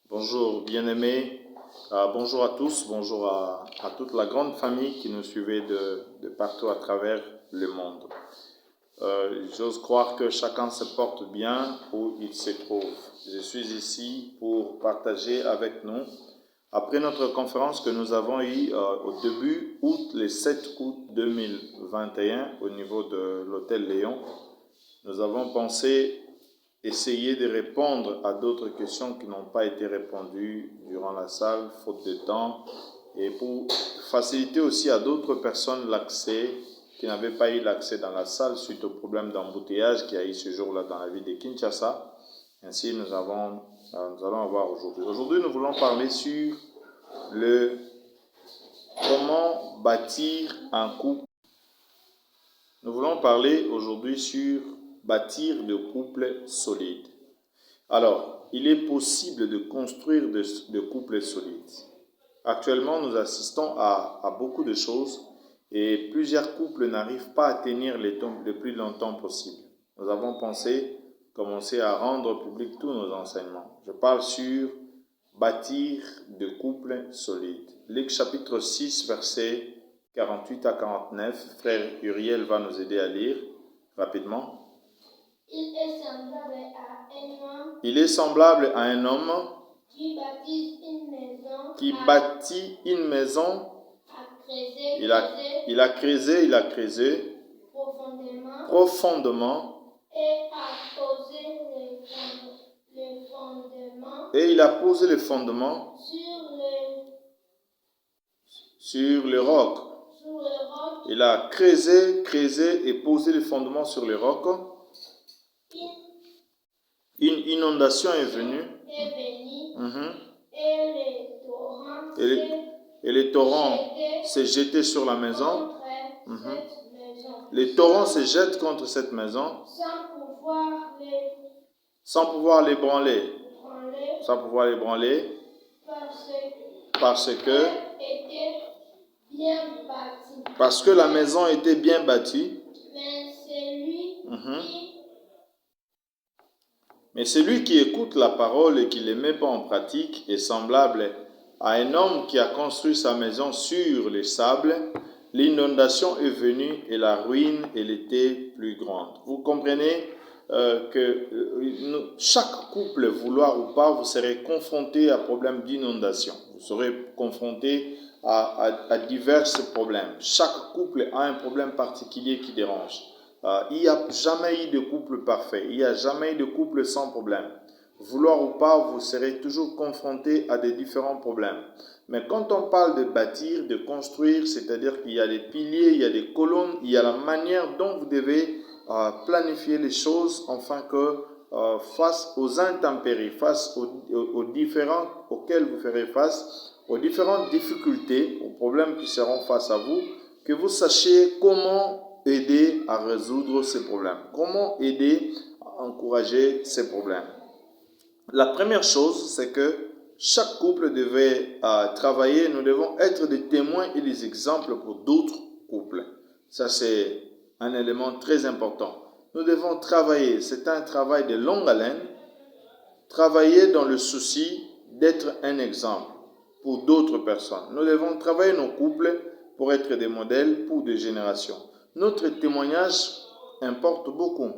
Bonjour bien-aimés, bonjour à tous, bonjour à toute la grande famille qui nous suivait de partout à travers le monde. J'ose croire que chacun se porte bien où il se trouve. Je suis ici pour partager avec nous, après notre conférence que nous avons eue au début août, le 7 août 2021 au niveau de l'hôtel Léon, nous avons pensé essayer de répondre à d'autres questions qui n'ont pas été répondues durant la salle, faute de temps, et pour faciliter aussi à d'autres personnes l'accès, qui n'avaient pas eu l'accès dans la salle suite au problème d'embouteillage qu'il y a eu ce jour-là dans la ville de Kinshasa. Ainsi, nous allons avoir aujourd'hui. Aujourd'hui, nous voulons parler sur comment bâtir un couple. Nous voulons parler aujourd'hui sur bâtir de couples solides. Alors, il est possible de construire de couples solides. Actuellement, nous assistons à beaucoup de choses et plusieurs couples n'arrivent pas à tenir le plus longtemps possible. Nous avons commencé à rendre public tous nos enseignements. Je parle sur bâtir de couples solides. Luc chapitre 6, versets 48 à 49. Frère Uriel va nous aider à lire rapidement. Il est semblable à un homme qui bâtit une maison. Il a creusé profondément et il a posé le fondement sur le roc. Il a creusé et posé le fondement sur le roc. Une inondation est venue. Et les torrents s'est jeté sur la maison. Les torrents se jettent contre cette maison sans pouvoir l'ébranler. Parce que la maison était bien bâtie. Mais celui qui écoute la parole et qui ne les met pas en pratique est semblable à un homme qui a construit sa maison sur le sable. L'inondation est venue et la ruine, elle était plus grande. Vous comprenez que chaque couple, vouloir ou pas, vous serez confronté à problème d'inondation. Vous serez confronté à divers problèmes. Chaque couple a un problème particulier qui dérange. Il n'y a jamais eu de couple parfait. Il n'y a jamais eu de couple sans problème. Vouloir ou pas, vous serez toujours confronté à des différents problèmes. Mais quand on parle de bâtir, de construire, c'est-à-dire qu'il y a des piliers, il y a des colonnes, il y a la manière dont vous devez planifier les choses afin que face aux intempéries, face aux différents auxquels vous ferez face, aux différentes difficultés, aux problèmes qui seront face à vous, que vous sachiez comment aider à résoudre ces problèmes, comment aider à encourager ces problèmes. La première chose, c'est que chaque couple devait travailler, nous devons être des témoins et des exemples pour d'autres couples. Ça, c'est un élément très important. Nous devons travailler, c'est un travail de longue haleine, travailler dans le souci d'être un exemple pour d'autres personnes. Nous devons travailler nos couples pour être des modèles pour des générations. Notre témoignage importe beaucoup.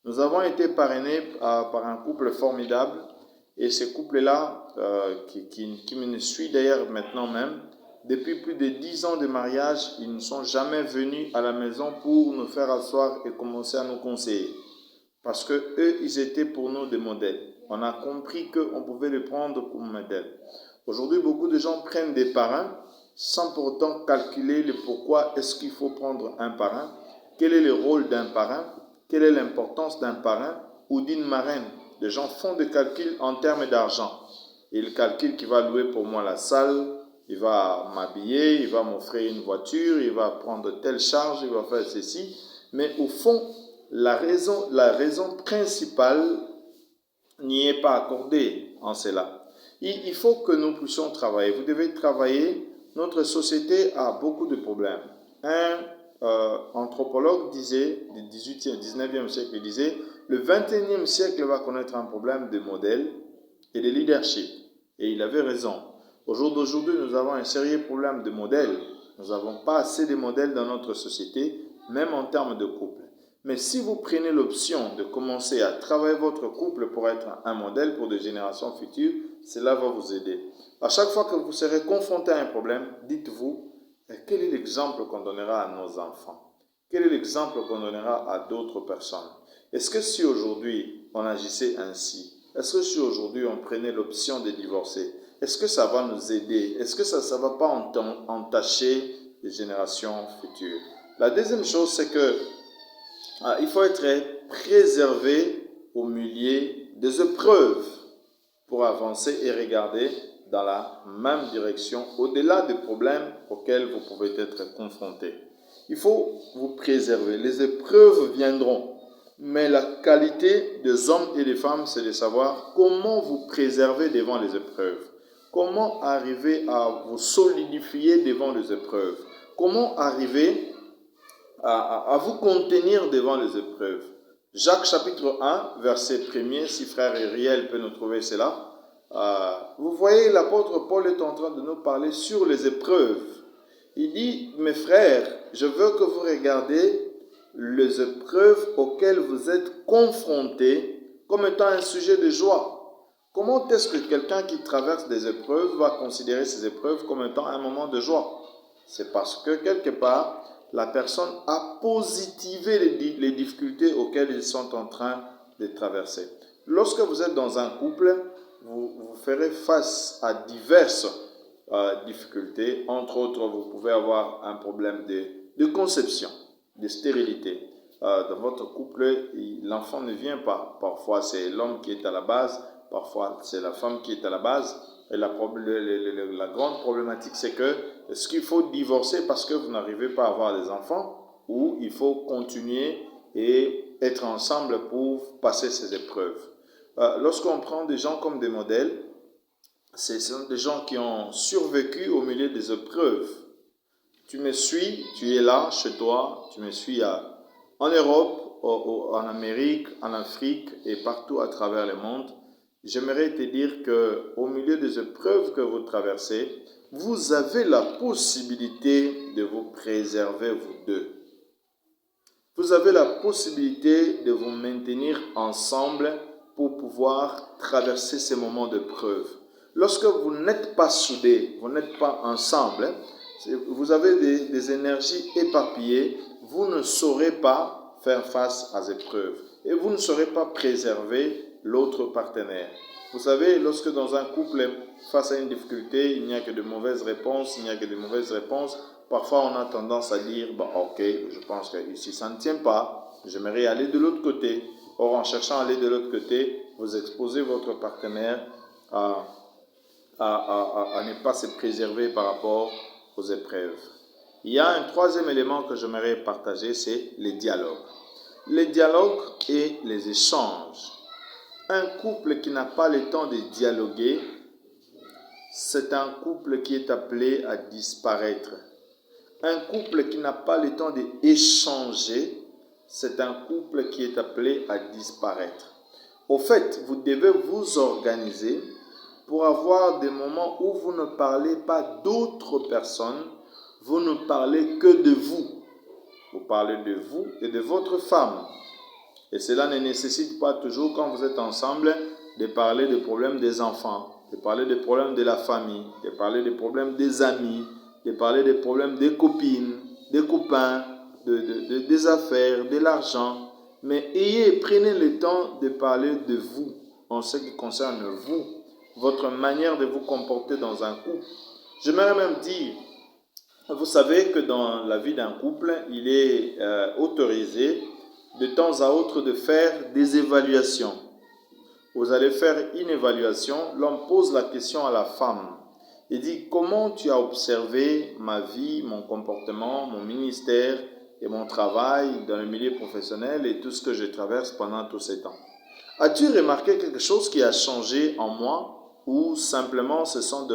Nous avons été parrainés par un couple formidable et ce couple-là, qui me suit d'ailleurs maintenant même, depuis plus de 10 ans de mariage, ils ne sont jamais venus à la maison pour nous faire asseoir et commencer à nous conseiller. Parce que eux, ils étaient pour nous des modèles. On a compris qu'on pouvait les prendre comme modèles. Aujourd'hui, beaucoup de gens prennent des parrains sans pour autant calculer le pourquoi est-ce qu'il faut prendre un parrain, quel est le rôle d'un parrain, quelle est l'importance d'un parrain ou d'une marraine. Les gens font des calculs en termes d'argent. Ils calculent qu'il va louer pour moi la salle, il va m'habiller, il va m'offrir une voiture, il va prendre telle charge, il va faire ceci. Mais au fond, la raison principale n'y est pas accordée en cela. Il faut que nous puissions travailler. Vous devez travailler. Notre société a beaucoup de problèmes. Un anthropologue disait, du 18e, 19e siècle, disait, le 21e siècle va connaître un problème de modèle et de leadership. Et il avait raison. Au jour d'aujourd'hui, nous avons un sérieux problème de modèles. Nous n'avons pas assez de modèles dans notre société, même en termes de couple. Mais si vous prenez l'option de commencer à travailler votre couple pour être un modèle pour des générations futures, cela va vous aider. À chaque fois que vous serez confronté à un problème, dites-vous, quel est l'exemple qu'on donnera à nos enfants? Quel est l'exemple qu'on donnera à d'autres personnes? Est-ce que si aujourd'hui on agissait ainsi, est-ce que si aujourd'hui on prenait l'option de divorcer, est-ce que ça va nous aider? Est-ce que ça ne va pas entacher les générations futures? La deuxième chose, c'est que il faut être préservé au milieu des épreuves pour avancer et regarder dans la même direction, au-delà des problèmes auxquels vous pouvez être confrontés. Il faut vous préserver. Les épreuves viendront, mais la qualité des hommes et des femmes, c'est de savoir comment vous préserver devant les épreuves. Comment arriver à vous solidifier devant les épreuves. Comment arriver à vous contenir devant les épreuves. Jacques chapitre 1, verset 1er, si frère Ériel peut nous trouver cela. Vous voyez, l'apôtre Paul est en train de nous parler sur les épreuves. Il dit, mes frères, je veux que vous regardiez les épreuves auxquelles vous êtes confrontés comme étant un sujet de joie. Comment est-ce que quelqu'un qui traverse des épreuves va considérer ces épreuves comme étant un moment de joie? C'est parce que quelque part, la personne a positivé les difficultés auxquelles ils sont en train de traverser. Lorsque vous êtes dans un couple, vous ferez face à diverses difficultés. Entre autres, vous pouvez avoir un problème de conception, de stérilité. Dans votre couple, l'enfant ne vient pas. Parfois, c'est l'homme qui est à la base, parfois, c'est la femme qui est à la base. Et la grande problématique, c'est que est-ce qu'il faut divorcer parce que vous n'arrivez pas à avoir des enfants, ou il faut continuer et être ensemble pour passer ces épreuves? Lorsqu'on prend des gens comme des modèles, ce sont des gens qui ont survécu au milieu des épreuves. Tu me suis, tu es là chez toi, tu me suis en Europe, en Amérique, en Afrique et partout à travers le monde. J'aimerais te dire qu'au milieu des épreuves que vous traversez, vous avez la possibilité de vous préserver, vous deux. Vous avez la possibilité de vous maintenir ensemble pour pouvoir traverser ces moments d'épreuve. Lorsque vous n'êtes pas soudés, vous n'êtes pas ensemble, vous avez des énergies éparpillées, vous ne saurez pas faire face à ces épreuves et vous ne saurez pas préserver l'autre partenaire. Vous savez, lorsque dans un couple, face à une difficulté, il n'y a que de mauvaises réponses, parfois on a tendance à dire, ok, je pense que ici ça ne tient pas, j'aimerais aller de l'autre côté. Or, en cherchant à aller de l'autre côté, vous exposez votre partenaire à ne pas se préserver par rapport aux épreuves. Il y a un troisième élément que j'aimerais partager, c'est les dialogues. Les dialogues et les échanges. Un couple qui n'a pas le temps de dialoguer, c'est un couple qui est appelé à disparaître. Un couple qui n'a pas le temps d'échanger, c'est un couple qui est appelé à disparaître. Au fait, vous devez vous organiser pour avoir des moments où vous ne parlez pas d'autres personnes, vous ne parlez que de vous. Vous parlez de vous et de votre femme. Et cela ne nécessite pas toujours, quand vous êtes ensemble, de parler des problèmes des enfants, de parler des problèmes de la famille, de parler des problèmes des amis, de parler des problèmes des copines, des copains, des affaires, de l'argent. Mais prenez le temps de parler de vous, en ce qui concerne vous, votre manière de vous comporter dans un couple. J'aimerais même dire, vous savez que dans la vie d'un couple, il est autorisé de temps à autre de faire des évaluations. Vous allez faire une évaluation, l'homme pose la question à la femme. Il dit, comment tu as observé ma vie, mon comportement, mon ministère et mon travail dans le milieu professionnel et tout ce que je traverse pendant tous ces temps? As-tu remarqué quelque chose qui a changé en moi ou simplement ce sont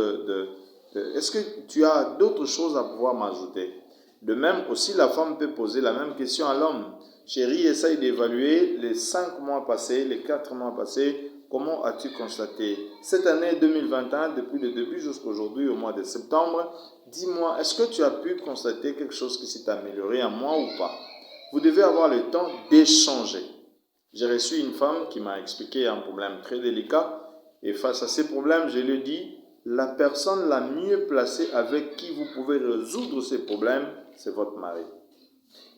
est-ce que tu as d'autres choses à pouvoir m'ajouter? De même aussi, la femme peut poser la même question à l'homme. Chérie, essaye d'évaluer les 5 mois passés, les 4 mois passés, comment as-tu constaté cette année 2021, depuis le début jusqu'à aujourd'hui, au mois de septembre? Dis-moi, est-ce que tu as pu constater quelque chose qui s'est amélioré en moi ou pas? Vous devez avoir le temps d'échanger. J'ai reçu une femme qui m'a expliqué un problème très délicat et face à ces problèmes, je lui ai dit, la personne la mieux placée avec qui vous pouvez résoudre ces problèmes, c'est votre mari.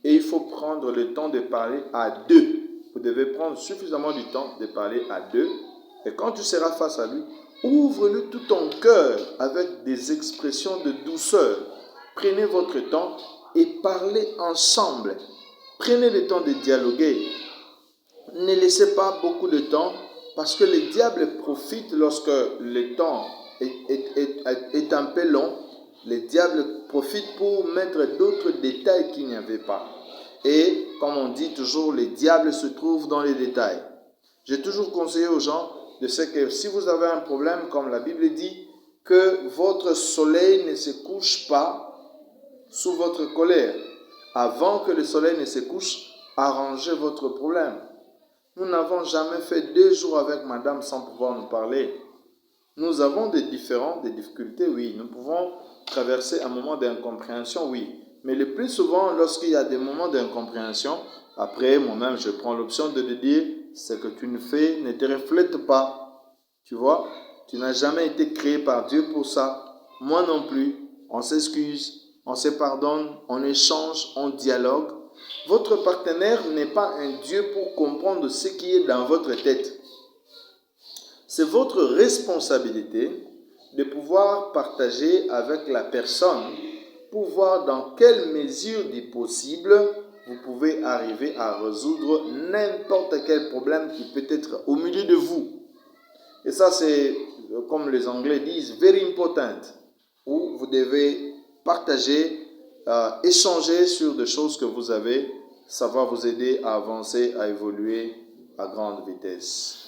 Et il faut prendre le temps de parler à deux. Vous devez prendre suffisamment du temps de parler à deux. Et quand tu seras face à lui, ouvre-lui tout ton cœur avec des expressions de douceur. Prenez votre temps et parlez ensemble. Prenez le temps de dialoguer. Ne laissez pas beaucoup de temps parce que le diable profite lorsque le temps est un peu long. Le diable profite pour mettre d'autres détails qu'il n'y avait pas. Et comme on dit toujours, le diable se trouve dans les détails. J'ai toujours conseillé aux gens de ce que si vous avez un problème, comme la Bible dit, que votre soleil ne se couche pas sous votre colère. Avant que le soleil ne se couche, arrangez votre problème. Nous n'avons jamais fait 2 jours avec madame sans pouvoir nous parler. Nous avons des difficultés, oui. Nous pouvons traverser un moment d'incompréhension, oui. Mais le plus souvent, lorsqu'il y a des moments d'incompréhension, après, moi-même, je prends l'option de te dire, ce que tu ne fais ne te reflète pas. Tu vois, tu n'as jamais été créé par Dieu pour ça. Moi non plus. On s'excuse, on se pardonne, on échange, on dialogue. Votre partenaire n'est pas un Dieu pour comprendre ce qui est dans votre tête. C'est votre responsabilité de pouvoir partager avec la personne pour voir dans quelle mesure du possible vous pouvez arriver à résoudre n'importe quel problème qui peut être au milieu de vous. Et ça, c'est, comme les Anglais disent, very important, où vous devez partager, échanger sur des choses que vous avez. Ça va vous aider à avancer, à évoluer à grande vitesse.